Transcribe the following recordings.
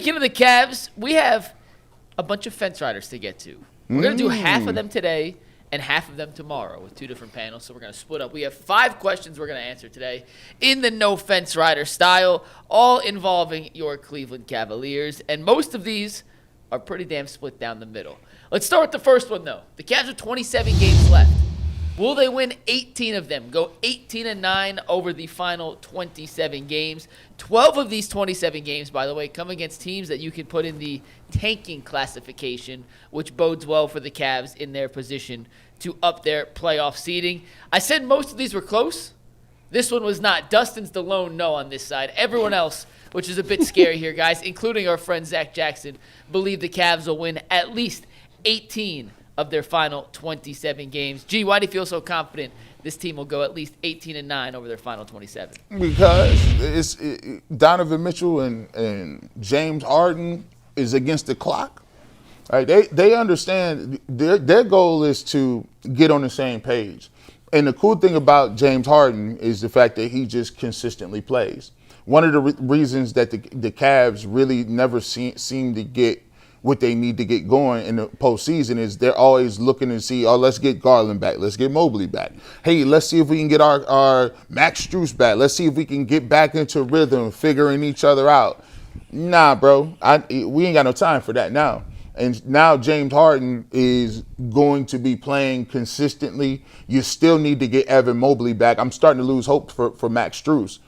Speaking of the Cavs, we have a bunch of fence riders to get to. We're going to do half of them today and half of them tomorrow with 2 different panels. So we're going to split up. We have 5 questions we're going to answer today in the no fence rider style, all involving your Cleveland Cavaliers. And most of these are pretty damn split down the middle. Let's start with the first one, though. The Cavs have 27 games left. Will they win 18 of them? Go 18-9 over the final 27 games. 12 of these 27 games, by the way, come against teams that you can put in the tanking classification, which bodes well for the Cavs in their position to up their playoff seeding. I said most of these were close. This one was not. Dustin's the lone no on this side. Everyone else, which is a bit scary here, guys, including our friend Zach Jackson, believe the Cavs will win at least 18 of their final 27 games. G, why do you feel so confident this team will go at least 18-9 over their final 27? Because Donovan Mitchell and James Harden is against the clock. Right? They understand their goal is to get on the same page. And the cool thing about James Harden is the fact that he just consistently plays. One of the reasons that the Cavs really never seem to get what they need to get going in the postseason is they're always looking to see, let's get Garland back. Let's get Mobley back. Hey, let's see if we can get our Max Strus back. Let's see if we can get back into rhythm, figuring each other out. Nah, bro, we ain't got no time for that now. And now James Harden is going to be playing consistently. You still need to get Evan Mobley back. I'm starting to lose hope for Max Strus.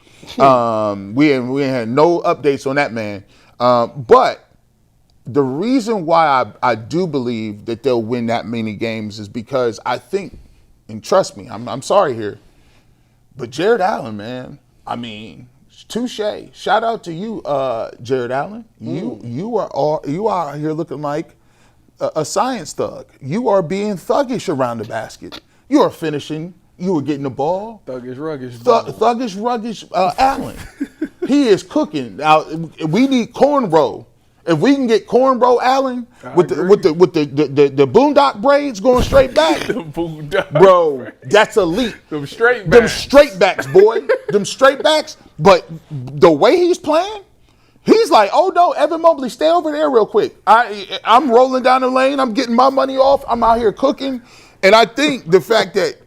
We had no updates on that man. But the reason why I do believe that they'll win that many games is because I think, and trust me, I'm sorry here, but Jared Allen, man, I mean, touche. Shout out to you, Jared Allen. You are here looking like a science thug. You are being thuggish around the basket. You are finishing. You are getting the ball. Thuggish, ruggish. Thuggish, ruggish Allen. He is cooking. Now, we need cornrow. If we can get cornrow Allen with the boondock braids going straight back, The boondock bro, braids. that's elite. Them straight backs. Them straight backs, boy. Them straight backs. But the way he's playing, he's like, oh no, Evan Mobley, stay over there real quick. I'm rolling down the lane. I'm getting my money off. I'm out here cooking. And I think the fact that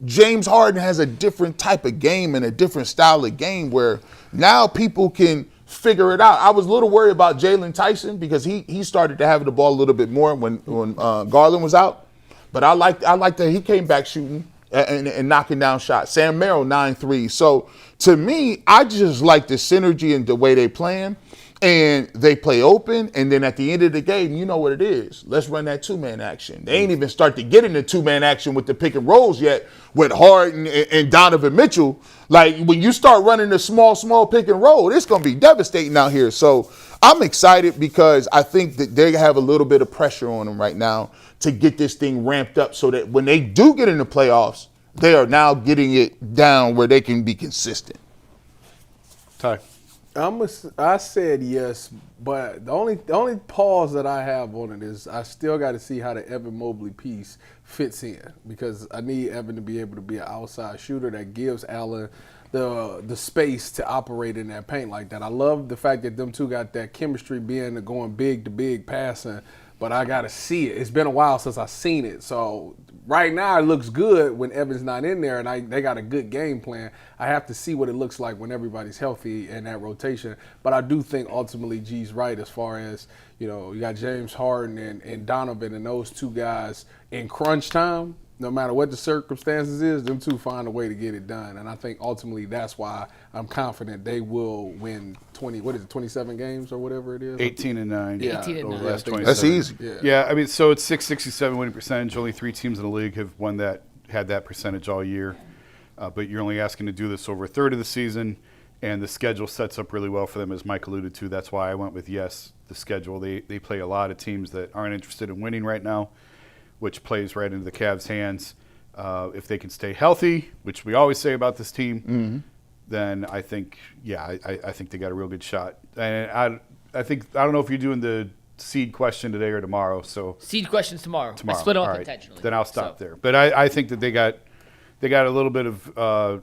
James Harden has a different type of game and a different style of game where now people can figure it out. I was a little worried about Jalen Tyson because he started to have the ball a little bit more when Garland was out. But I like that he came back shooting and knocking down shots. Sam Merrill, 9-3. So to me, I just like the synergy and the way they playing. And they play open, and then at the end of the game, you know what it is. Let's run that 2-man action. They ain't even start to get into 2-man action with the pick and rolls yet with Harden and Donovan Mitchell. Like, when you start running the small pick and roll, it's going to be devastating out here. So I'm excited because I think that they have a little bit of pressure on them right now to get this thing ramped up so that when they do get in the playoffs, they are now getting it down where they can be consistent. Ty. I said yes, but the only pause that I have on it is I still got to see how the Evan Mobley piece fits in because I need Evan to be able to be an outside shooter that gives Allen the space to operate in that paint like that. I love the fact that them two got that chemistry being going big to big passing, but I got to see it. It's been a while since I've seen it, so right now it looks good when Evan's not in there and they got a good game plan. I have to see what it looks like when everybody's healthy in that rotation. But I do think ultimately G's right as far as, you got James Harden and Donovan and those two guys in crunch time. No matter what the circumstances is, them two find a way to get it done. And I think ultimately that's why I'm confident they will win 27 games or whatever it is? 18-9. Yeah, 18-9. That's easy. Yeah, I mean, so it's 667 winning percentage. Only 3 teams in the league have had that percentage all year. But you're only asking to do this over a third of the season, and the schedule sets up really well for them, as Mike alluded to. That's why I went with yes, the schedule. They play a lot of teams that aren't interested in winning right now, which plays right into the Cavs' hands. If they can stay healthy, which we always say about this team, then I think, I think they got a real good shot. And I don't know if you're doing the seed question today or tomorrow. So seed questions tomorrow. I split them up intentionally. Then I'll stop there. But I think that they got a little bit of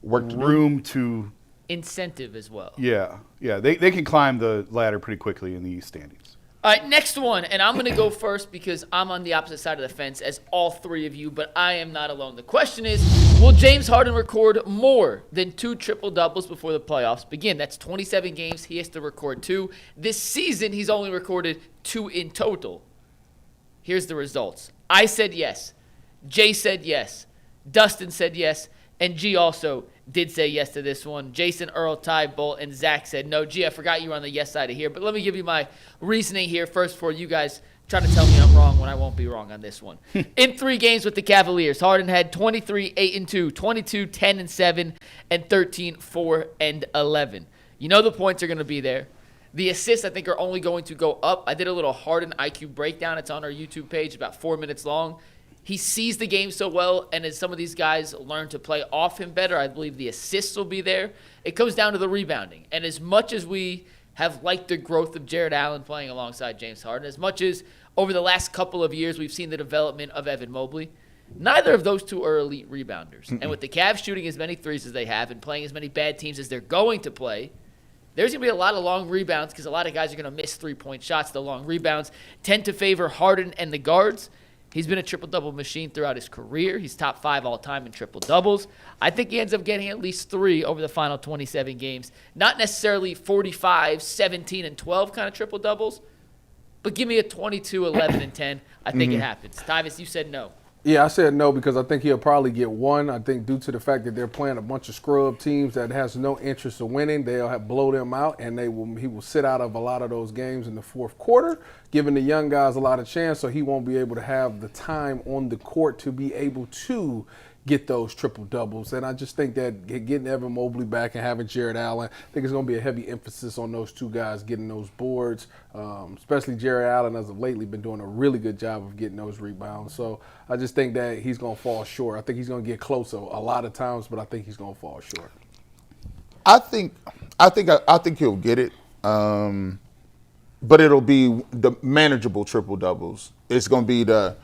room to incentive as well. Yeah. They can climb the ladder pretty quickly in the East standings. All right, next one, and I'm going to go first because I'm on the opposite side of the fence as all three of you, but I am not alone. The question is, will James Harden record more than 2 triple-doubles before the playoffs begin? That's 27 games. He has to record 2. This season, he's only recorded 2 in total. Here's the results. I said yes. Jay said yes. Dustin said yes. And G also did say yes to this one. Jason, Earl, Ty, Bolt, and Zach said no. G, I forgot you were on the yes side of here. But let me give you my reasoning here first before you guys try to tell me I'm wrong when I won't be wrong on this one. In 3 games with the Cavaliers, Harden had 23, 8-2, 22, 10-7, and 13, 4, and 11. You know the points are going to be there. The assists, I think, are only going to go up. I did a little Harden IQ breakdown. It's on our YouTube page, about 4 minutes long. He sees the game so well, and as some of these guys learn to play off him better, I believe the assists will be there. It comes down to the rebounding. And as much as we have liked the growth of Jared Allen playing alongside James Harden, as much as over the last couple of years we've seen the development of Evan Mobley, neither of those two are elite rebounders. And with the Cavs shooting as many threes as they have and playing as many bad teams as they're going to play, there's going to be a lot of long rebounds because a lot of guys are going to miss three-point shots. The long rebounds tend to favor Harden and the guards. He's been a triple-double machine throughout his career. He's top 5 all-time in triple-doubles. I think he ends up getting at least 3 over the final 27 games. Not necessarily 45, 17, and 12 kind of triple-doubles, but give me a 22, 11, and 10. I think it happens. Tyvis, you said no. Yeah, I said no because I think he'll probably get 1. I think due to the fact that they're playing a bunch of scrub teams that has no interest in winning, they'll have blow them out, and he will sit out of a lot of those games in the fourth quarter, giving the young guys a lot of chance, so he won't be able to have the time on the court to be able to get those triple-doubles. And I just think that getting Evan Mobley back and having Jared Allen, I think it's going to be a heavy emphasis on those 2 guys getting those boards, especially Jared Allen as of lately been doing a really good job of getting those rebounds. So I just think that he's going to fall short. I think he's going to get close a lot of times, but I think he's going to fall short. I think he'll get it, but it'll be the manageable triple-doubles. It's going to be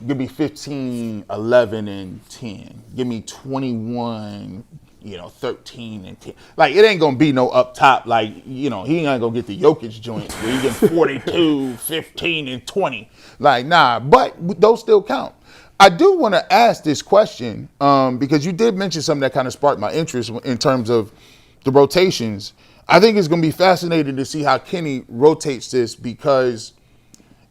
give me 15, 11, and 10. Give me 21, 13 and 10. Like, it ain't going to be no up top. Like, he ain't going to get the Jokic joint where he gets 42, 15, and 20. Like, nah, but those still count. I do want to ask this question because you did mention something that kind of sparked my interest in terms of the rotations. I think it's going to be fascinating to see how Kenny rotates this because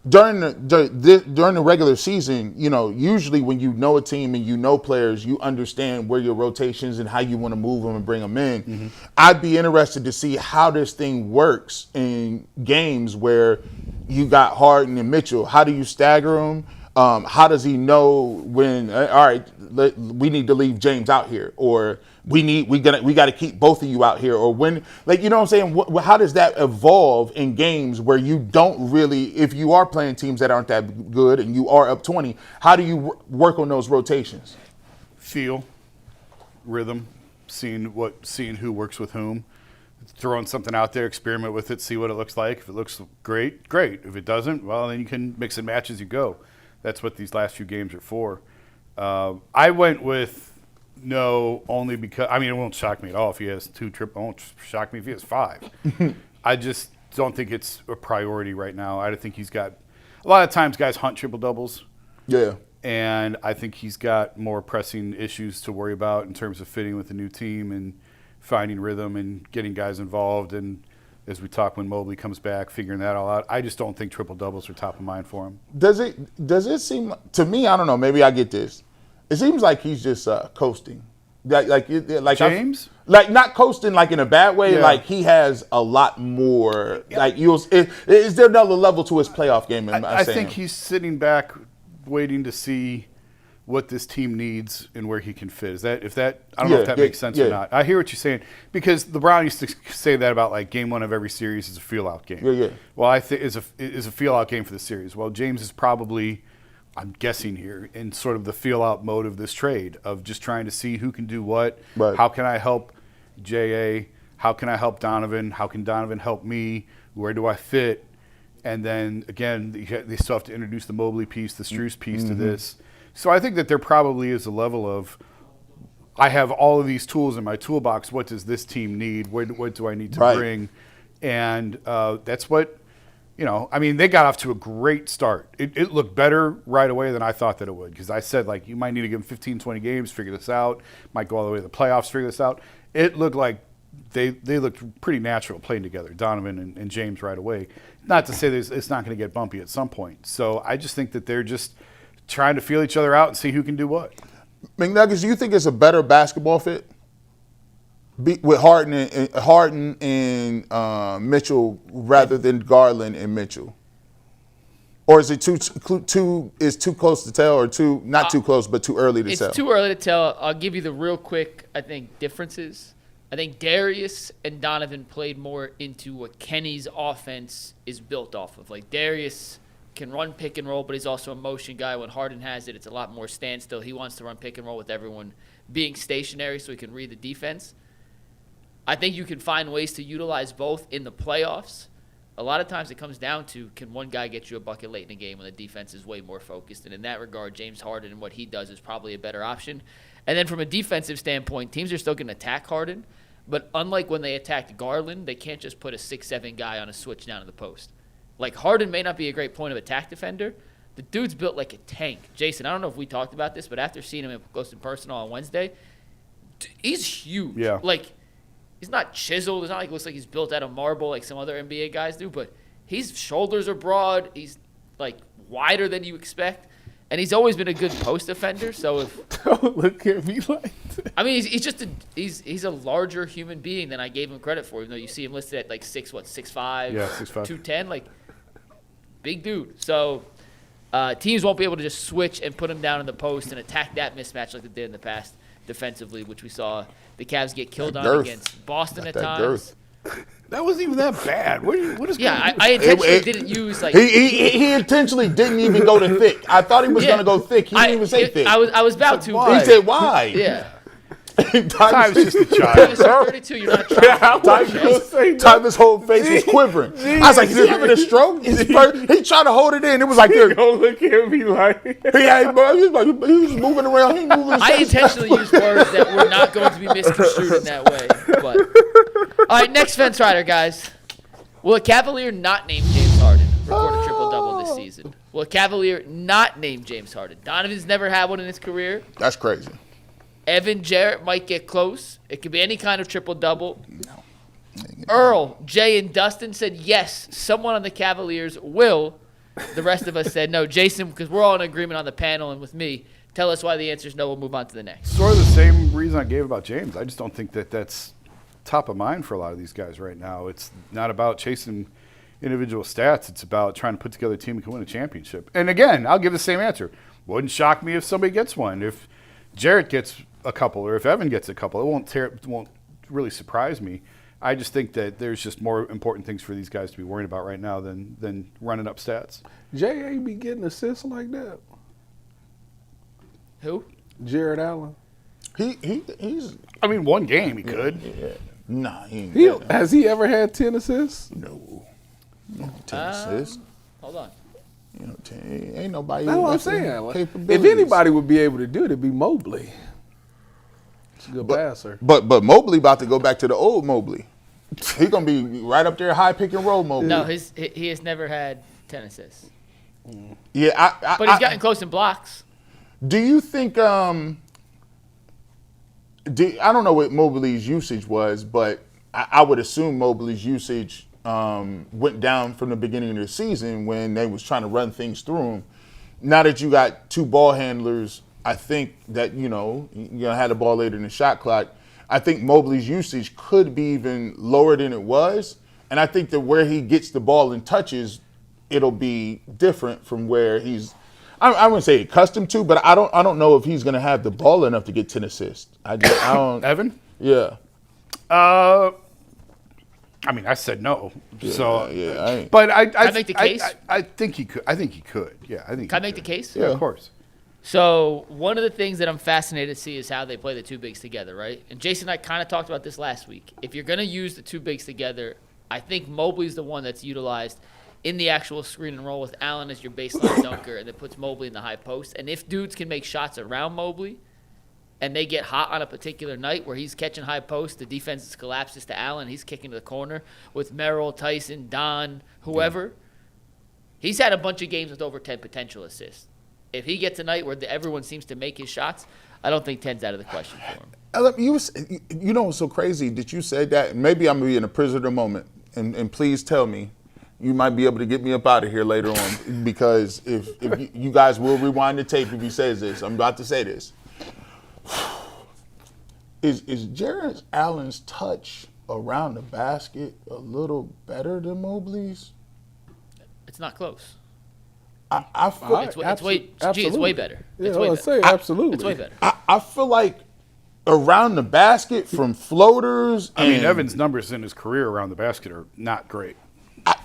during the regular season, usually when you know a team and you know players, you understand where your rotations and how you want to move them and bring them in. Mm-hmm. I'd be interested to see how this thing works in games where you got Harden and Mitchell. How do you stagger them? How does he know when? All right, we need to leave James out here, or we got to keep both of you out here, or when, what I'm saying? How does that evolve in games where you don't really, if you are playing teams that aren't that good and you are up 20, how do you work on those rotations? Feel, rhythm, seeing who works with whom, throwing something out there, experiment with it, see what it looks like. If it looks great, great. If it doesn't, well, then you can mix and match as you go. That's what these last few games are for. I went with no only because, it won't shock me at all if he has 2 triple. It won't shock me if he has 5. I just don't think it's a priority right now. I think he's got – a lot of times guys hunt triple-doubles. Yeah. And I think he's got more pressing issues to worry about in terms of fitting with the new team and finding rhythm and getting guys involved. And as we talk when Mobley comes back, figuring that all out. I just don't think triple-doubles are top of mind for him. Does it seem – to me, I don't know, maybe I get this. It seems like he's just coasting. Like James? Not coasting like in a bad way. Yeah. Like he has a lot more. Like is there another level to his playoff game? I think he's sitting back, waiting to see what this team needs and where he can fit. I don't know if that makes sense or not. I hear what you're saying because LeBron used to say that about like game 1 of every series is a feel-out game. Yeah. Well, I think is a feel-out game for the series. Well, James is probably, I'm guessing here, in sort of the feel-out mode of this trade of just trying to see who can do what. Right. How can I help J.A.? How can I help Donovan? How can Donovan help me? Where do I fit? And then, again, they still have to introduce the Mobley piece, the Strus piece to this. So I think that there probably is a level of I have all of these tools in my toolbox. What does this team need? What do I need to bring? And that's what, I mean, they got off to a great start. It looked better right away than I thought that it would, because I said, like, you might need to give them 15, 20 games, figure this out. Might go all the way to the playoffs, figure this out. It looked like they looked pretty natural playing together, Donovan and James right away. Not to say it's not going to get bumpy at some point. So I just think that they're just trying to feel each other out and see who can do what. McNuggets, do you think it's a better basketball fit with Harden and Mitchell rather than Garland and Mitchell? Or is it too close to tell, or not too close, but too early to tell? It's too early to tell. I'll give you the real quick, I think, differences. I think Darius and Donovan played more into what Kenny's offense is built off of. Like, Darius can run pick and roll, but he's also a motion guy. When Harden has it, it's a lot more standstill. He wants to run pick and roll with everyone being stationary so he can read the defense. I think you can find ways to utilize both in the playoffs. A lot of times it comes down to, can one guy get you a bucket late in a game when the defense is way more focused? And in that regard, James Harden and what he does is probably a better option. And then from a defensive standpoint, teams are still going to attack Harden. But unlike when they attacked Garland, they can't just put a 6'7" guy on a switch down to the post. Like, Harden may not be a great point of attack defender. The dude's built like a tank. Jason, I don't know if we talked about this, but after seeing him up close and personal on Wednesday, he's huge. Yeah. Like, he's not chiseled. It's not like it looks like he's built out of marble like some other NBA guys do, but his shoulders are broad. He's, like, wider than you expect. And he's always been a good post defender. So if Don't look at me like that. I mean, he's a larger human being than I gave him credit for, even though you see him listed at like 6'5", Yeah, 6'5". 210, like big dude. So teams won't be able to just switch and put him down in the post and attack that mismatch like they did in the past defensively, which we saw the Cavs get killed on against Boston at times. That wasn't even that bad. What is Yeah, going on? I intentionally didn't use like He intentionally didn't even go to thick. I thought he was going to go thick. He didn't even say thick. I was about to. why? He said why? Yeah. Ty's just a child. Tyvus, you're 32. You're not trying. Tyvus' whole face was quivering. I was like, is he having a stroke? He tried to hold it in. It was like, Don't look at me like he was moving around. He moving. I intentionally used words that were not going to be misconstrued in that way. But all right, next fence rider, guys. Will a Cavalier not name James Harden record a triple-double this season? Will a Cavalier not name James Harden? Donovan's never had one in his career. That's crazy. Evan Jarrett might get close. It could be any kind of triple-double. No. Earl, Jay, and Dustin said yes, someone on the Cavaliers will. The rest of us said no. Jason, because we're all in agreement on the panel and with me, tell us why the answer is no. We'll move on to the next. Sort of the same reason I gave about James. I just don't think that that's top of mind for a lot of these guys right now. It's not about chasing individual stats. It's about trying to put together a team that can win a championship. And again, I'll give the same answer. Wouldn't shock me if somebody gets one. If Jarrett gets a couple, or if Evan gets a couple, it won't really surprise me. I just think that there's just more important things for these guys to be worried about right now than running up stats. Jay ain't be getting assists like that. Who? Jared Allen. He's. I mean, one game he could. Yeah. Nah, he ain't. Has he ever had 10 assists? No. 10 assists. Hold on. Ain't nobody. That's what I'm saying. Like, if capabilities. anybody would be able to do it, it'd be Mobley. He's a good passer. But Mobley about to go back to the old Mobley. He's gonna be right up there, high pick and roll Mobley. No, he has never had 10 assists. Yeah, But he's gotten close in blocks. Do you think? I don't know what Mobley's usage was, but I would assume Mobley's usage went down from the beginning of the season when they was trying to run things through him. Now that you got two ball handlers, I think that you're gonna have the ball later in the shot clock. I think Mobley's usage could be even lower than it was, and I think that where he gets the ball and touches, it'll be different from where he's. I wouldn't say accustomed to, but I don't know if he's going to have the ball enough to get 10 assists. I don't. Evan? Yeah. I mean, I said no. Yeah, so, yeah. But I Can I make the case? I think he could. I think he could. Yeah, I think. Can I make the case? Yeah, of course. So one of the things that I'm fascinated to see is how they play the two bigs together, right? And Jason and I kind of talked about this last week. If you're going to use the two bigs together, I think Mobley's the one that's utilized in the actual screen and roll with Allen as your baseline dunker, and that puts Mobley in the high post. And if dudes can make shots around Mobley, and they get hot on a particular night where he's catching high post, the defense collapses to Allen, he's kicking to the corner with Merrill, Tyson, Don, whoever. He's had a bunch of games with over 10 potential assists. If he gets a night where everyone seems to make his shots, I don't think 10's out of the question for him. You know what's so crazy that you said that? Maybe I'm being a prisoner of the moment, and please tell me. You might be able to get me up out of here later on because if you guys will rewind the tape if he says this. I'm about to say this. Is Jared Allen's touch around the basket a little better than Mobley's? It's not close. I feel It's way better. Yeah, It's way better. say absolutely. It's way better. I feel like around the basket from floaters. I mean, Evan's numbers in his career around the basket are not great.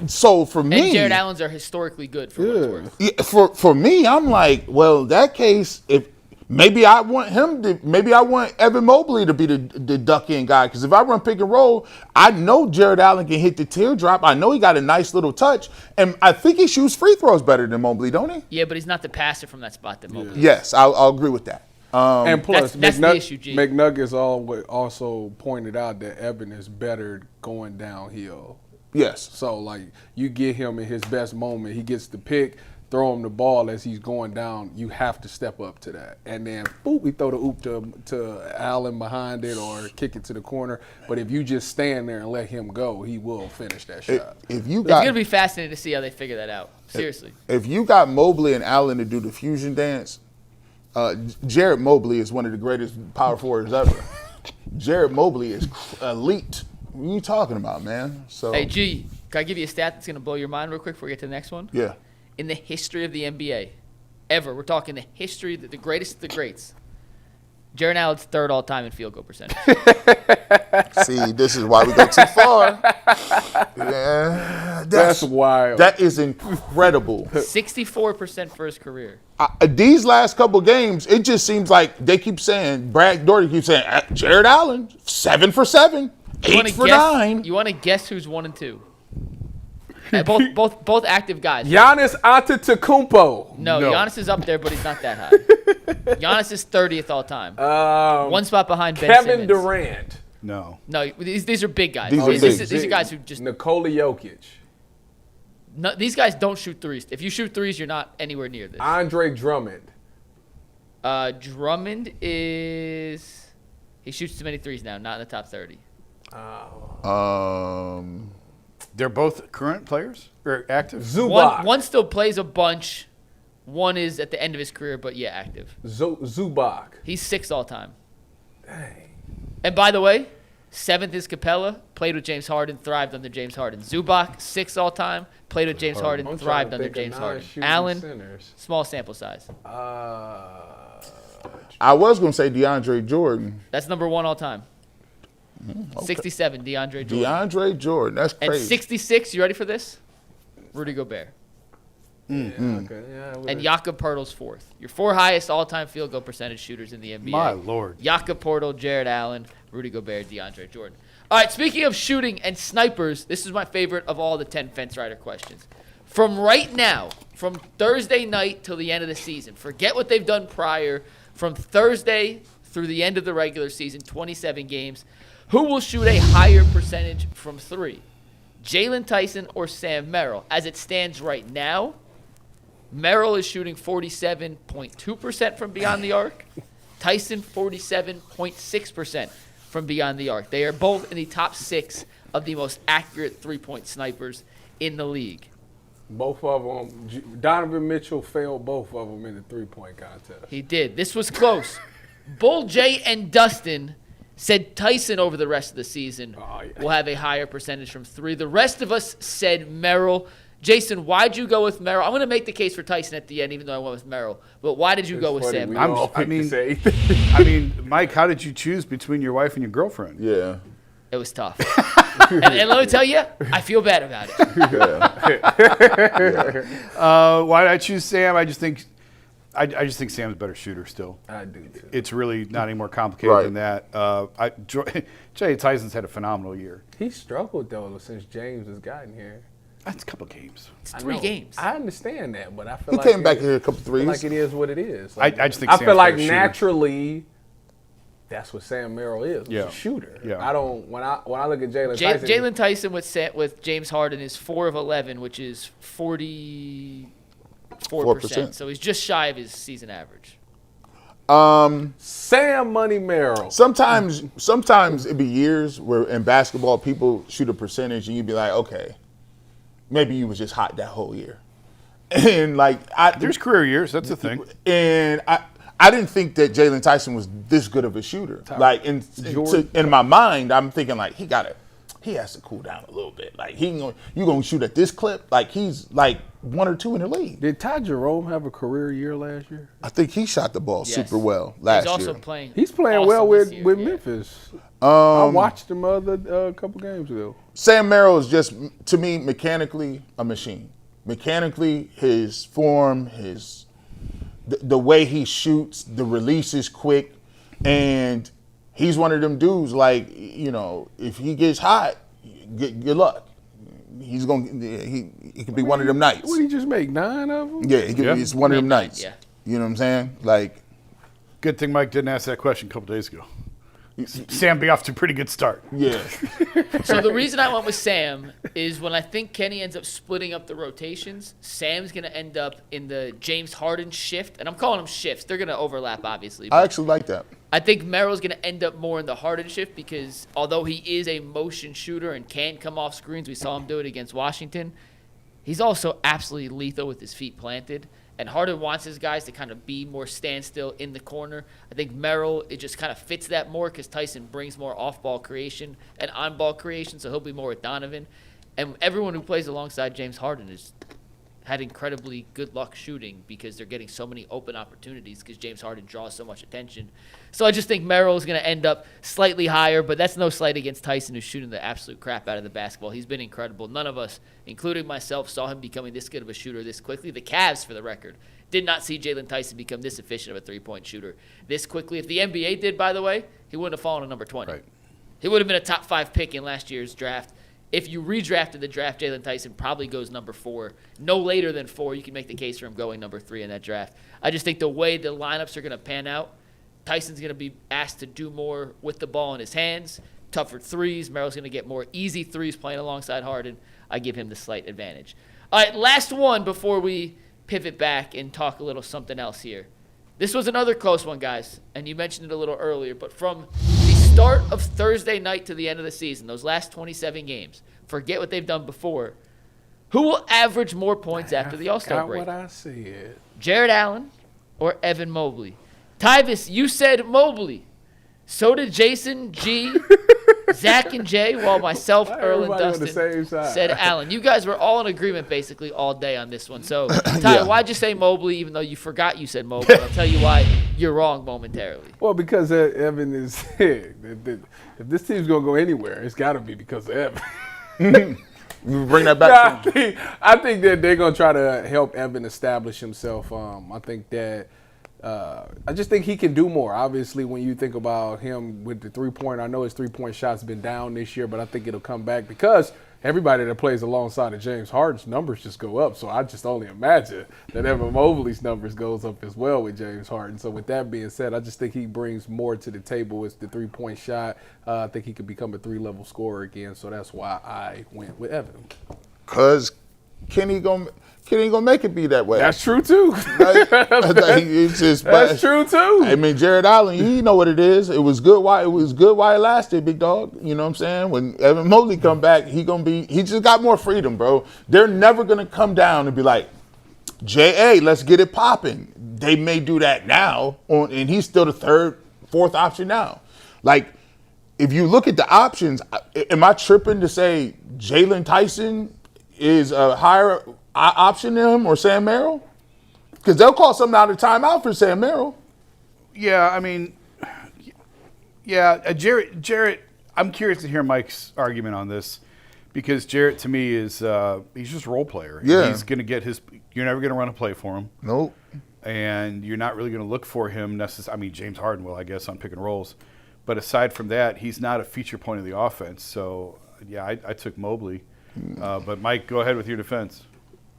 So for me, and Jared Allen's are historically good for what it's worth. For me, I'm like, well, in that case, if maybe I want Evan Mobley to be the duck in guy because if I run pick and roll, I know Jared Allen can hit the teardrop. I know he got a nice little touch, and I think he shoots free throws better than Mobley, don't he? Yeah, but he's not the passer from that spot that Mobley. Yes, I'll agree with that. And plus, that's the issue, G. McNuggets also pointed out that Evan is better going downhill. Yes. So, like, you get him in his best moment. He gets the pick, throw him the ball as he's going down. You have to step up to that. And then, boop, we throw the oop to Allen behind it or kick it to the corner. But if you just stand there and let him go, he will finish that shot. It's going to be fascinating to see how they figure that out. Seriously. If you got Mobley and Allen to do the fusion dance, Jared Mobley is one of the greatest power forwards ever. Jared Mobley is elite. What are you talking about, man? So, hey, G, can I give you a stat that's going to blow your mind real quick before we get to the next one? Yeah. In the history of the NBA, ever, we're talking the history, the greatest of the greats, Jared Allen's third all-time in field goal percentage. See, this is why we go too far. Yeah, that's wild. That is incredible. 64% for his career. These last couple games, it just seems like they keep saying, Brad Doherty keeps saying, Jared Allen, 7 for 7. 8 for 9. You want to guess who's 1 and 2? Both active guys. Giannis Antetokounmpo. No, Giannis is up there, but he's not that high. Giannis is 30th all time. One spot behind Ben Kevin Simmons. Durant. No, these are big guys. These are guys who just Nikola Jokic. No, these guys don't shoot threes. If you shoot threes, you're not anywhere near this. Andre Drummond. Drummond he shoots too many threes now, not in the top 30. They're both current players or active? Zubac. One still plays a bunch. One is at the end of his career, but yeah, active. Zubac. He's 6th all time. Dang. And by the way, 7th is Capella, played with James Harden, thrived under James Harden. Zubac, 6th all time, played with James Harden, thrived under James Harden. Allen, small sample size. I was going to say DeAndre Jordan. That's number 1 all time. Okay. 67, DeAndre Jordan. DeAndre Jordan, that's crazy. And 66, you ready for this? Rudy Gobert. Okay. And Jakob Poeltl's 4th. Your 4 highest all-time field goal percentage shooters in the NBA. My Lord. Jakob Poeltl, Jared Allen, Rudy Gobert, DeAndre Jordan. All right, speaking of shooting and snipers, this is my favorite of all the 10 Fence Rider questions. From right now, from Thursday night till the end of the season, forget what they've done prior, from Thursday through the end of the regular season, 27 games, who will shoot a higher percentage from 3? Jalen Tyson or Sam Merrill? As it stands right now, Merrill is shooting 47.2% from beyond the arc. Tyson, 47.6% from beyond the arc. They are both in the top 6 of the most accurate three-point snipers in the league. Both of them. Donovan Mitchell failed both of them in the three-point contest. He did. This was close. Bull Jay and Dustin said Tyson over the rest of the season will have a higher percentage from 3. The rest of us said Merrill. Jason, why'd you go with Merrill? I'm going to make the case for Tyson at the end, even though I went with Merrill. But why did you go with Sam? I mean, Mike, how did you choose between your wife and your girlfriend? Yeah. It was tough. and let me tell you, I feel bad about it. Why did I choose Sam? I just think Sam's a better shooter still. I do too. It's really not any more complicated than that. Jay Tyson's had a phenomenal year. He struggled though since James has gotten here. That's a couple games. It's 3 games. I understand that, but I feel he like came back here a couple threes. Like it is what it is. I just think I Sam's feel like better shooter. naturally that's what Sam Merrill is. He's Yeah. a shooter. Yeah. I don't when I look at Jalen Tyson. Jalen Tyson with James Harden is 4 of 11, which is 44%. So he's just shy of his season average. Sam Money Merrill. Sometimes it'd be years where in basketball people shoot a percentage and you'd be like, okay, maybe you was just hot that whole year. And like There's career years. That's the thing. And I didn't think that Jalen Tyson was this good of a shooter. Like in my mind, I'm thinking like he has to cool down a little bit. Like you gonna shoot at this clip? Like he's like 1 or 2 in the league. Did Ty Jerome have a career year last year? I think he shot the ball Yes. super well last year. He's also playing. He's playing awesome well this with year, Memphis. I watched him a couple games ago. Sam Merrill is just, to me, mechanically a machine. Mechanically, his form, the way he shoots, the release is quick, and he's one of them dudes. Like if he gets hot, good luck. He's he could be one of them nights. What, he just make 9 of them? Yeah, it's one of them nights. Yeah. You know what I'm saying? Like, Good thing Mike didn't ask that question a couple days ago. Sam be off to a pretty good start. yeah. So the reason I went with Sam is when I think Kenny ends up splitting up the rotations, Sam's going to end up in the James Harden shift. And I'm calling them shifts. They're going to overlap, obviously. I But actually like that. I think Merrill's going to end up more in the Harden shift because although he is a motion shooter and can come off screens, we saw him do it against Washington, he's also absolutely lethal with his feet planted. And Harden wants his guys to kind of be more standstill in the corner. I think Merrill, it just kind of fits that more because Tyson brings more off-ball creation and on-ball creation, so he'll be more with Donovan. And everyone who plays alongside James Harden has had incredibly good luck shooting because they're getting so many open opportunities because James Harden draws so much attention. So I just think Merrill is going to end up slightly higher, but that's no slight against Tyson, who's shooting the absolute crap out of the basketball. He's been incredible. None of us, including myself, saw him becoming this good of a shooter this quickly. The Cavs, for the record, did not see Jalen Tyson become this efficient of a three-point shooter this quickly. If the NBA did, by the way, he wouldn't have fallen to number 20. Right. He would have been a top 5 pick in last year's draft. If you redrafted the draft, Jalen Tyson probably goes number 4. No later than 4. You can make the case for him going number 3 in that draft. I just think the way the lineups are going to pan out, Tyson's going to be asked to do more with the ball in his hands, tougher threes. Merrill's going to get more easy threes playing alongside Harden. I give him the slight advantage. All right, last one before we pivot back and talk a little something else here. This was another close one, guys, and you mentioned it a little earlier, but from the start of Thursday night to the end of the season, those last 27 games, forget what they've done before, who will average more points after the All-Star break? What I said. Jared Allen or Evan Mobley? Tyvis, you said Mobley. So did Jason, G, Zach, and Jay, while myself, Earl, and everybody on the Dustin same side? said Allen. You guys were all in agreement basically all day on this one. So, Ty, why'd you say Mobley even though you forgot you said Mobley? I'll tell you why you're wrong momentarily. Well, because Evan is if this team's going to go anywhere, it's got to be because of Evan. You bring that back. I think that they're going to try to help Evan establish himself. I think that I just think he can do more. Obviously, when you think about him with the three-point, I know his three-point shot's been down this year, but I think it'll come back because everybody that plays alongside of James Harden's numbers just go up. So I just only imagine that Evan Mobley's numbers goes up as well with James Harden. So with that being said, I just think he brings more to the table with the three-point shot. I think he could become a 3-level scorer again. So that's why I went with Evan. Because Kenny gonna make it be that way. That's true too. That's true too. I mean, Jared Allen, you know what it is. It was good while it lasted, big dog. You know what I'm saying? When Evan Mobley come back, he just got more freedom, bro. They're never gonna come down and be like, J.A., let's get it popping. They may do that now, and he's still the third, fourth option now. Like, if you look at the options, am I tripping to say Jalen Tyson is a higher option than him or Sam Merrill? Because they'll call something out of timeout for Sam Merrill. Yeah, I mean, Jarrett, I'm curious to hear Mike's argument on this because Jarrett, to me, is he's just a role player. Yeah. He's going to get you're never going to run a play for him. Nope. And you're not really going to look for him necessarily. I mean, James Harden will, I guess, on pick and rolls. But aside from that, he's not a feature point of the offense. So, yeah, I took Mobley. But, Mike, go ahead with your defense.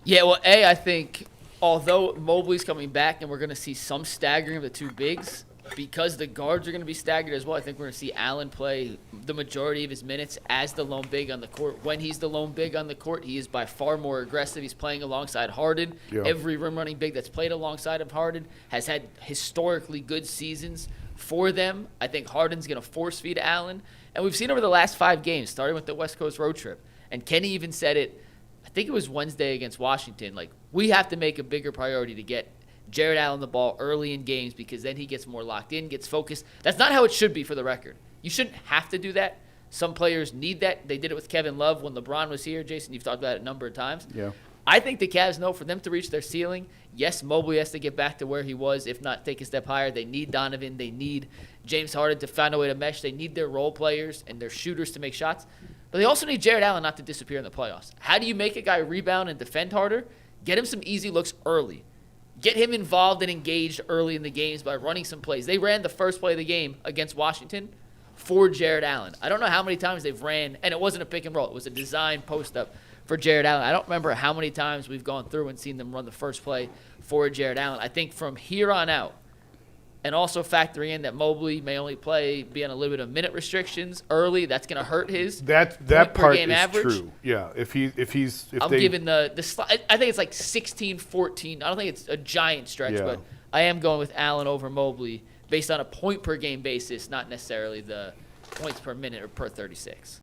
Yeah, well, I think although Mobley's coming back and we're going to see some staggering of the two bigs, because the guards are going to be staggered as well, I think we're going to see Allen play the majority of his minutes as the lone big on the court. When he's the lone big on the court, he is by far more aggressive. He's playing alongside Harden. Yeah. Every rim running big that's played alongside of Harden has had historically good seasons for them. I think Harden's going to force feed Allen. And we've seen over the last 5 games, starting with the West Coast road trip. And Kenny even said it, I think it was Wednesday against Washington, like, we have to make a bigger priority to get Jared Allen the ball early in games because then he gets more locked in, gets focused. That's not how it should be for the record. You shouldn't have to do that. Some players need that. They did it with Kevin Love when LeBron was here. Jason, you've talked about it a number of times. Yeah. I think the Cavs know for them to reach their ceiling, yes, Mobley has to get back to where he was, if not take a step higher. They need Donovan. They need James Harden to find a way to mesh. They need their role players and their shooters to make shots. But they also need Jared Allen not to disappear in the playoffs. How do you make a guy rebound and defend harder? Get him some easy looks early. Get him involved and engaged early in the games by running some plays. They ran the first play of the game against Washington for Jared Allen. I don't know how many times they've ran, and it wasn't a pick and roll. It was a design post-up for Jared Allen. I don't remember how many times we've gone through and seen them run the first play for Jared Allen. I think from here on out, and also factoring in that Mobley may only be on a little bit of minute restrictions early, that's going to hurt his That point per part game is average. true. Yeah, if I'm giving I think it's like 16-14. I don't think it's a giant stretch, Yeah. but I am going with Allen over Mobley based on a point per game basis, not necessarily the points per minute or per 36.